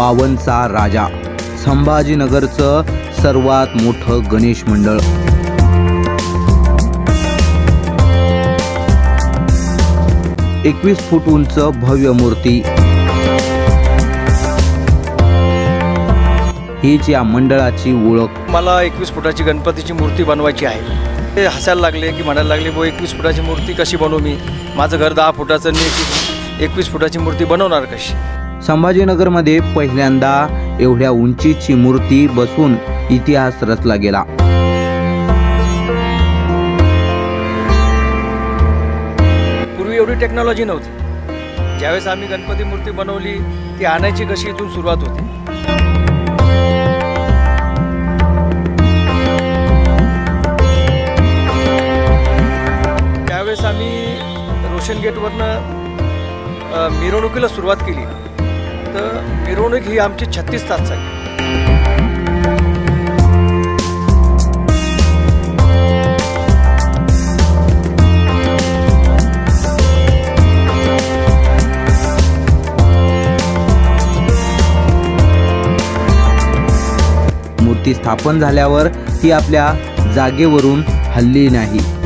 52चा राजा, संभाजीनगरचं सर्वात मोठं गणेश मंडळ। 21 फूट उंच भव्य मूर्ती, हीच या मंडळाची ओळख। मला 21 फुटाची गणपतीची मूर्ती बनवायची आहे। ते हसायला लागले की म्हणायला लागले, "बो 21 फुटाची मूर्ती कशी बनवू मी? माझं घर 10 फुटाचं, मी 21 फुटाची मूर्ती बनवणार कशी?" संभाजीनगरमध्ये पहिल्यांदा एवढ्या उंचीची मूर्ती बसवून इतिहास रचला गेला। पूर्वी एवढी टेक्नॉलॉजी नव्हती। ज्यावेळेस आम्ही गणपती मूर्ती बनवली, ती आणायची कशी इथून सुरुवात होती। त्यावेळेस आम्ही रोशन गेटवरनं मिरवणुकीला सुरुवात केली, तर मिरवणूक ही आमची 36 तास चालली। मूर्ती स्थापन झाल्यावर ती आपल्या जागेवरून हलली नाही।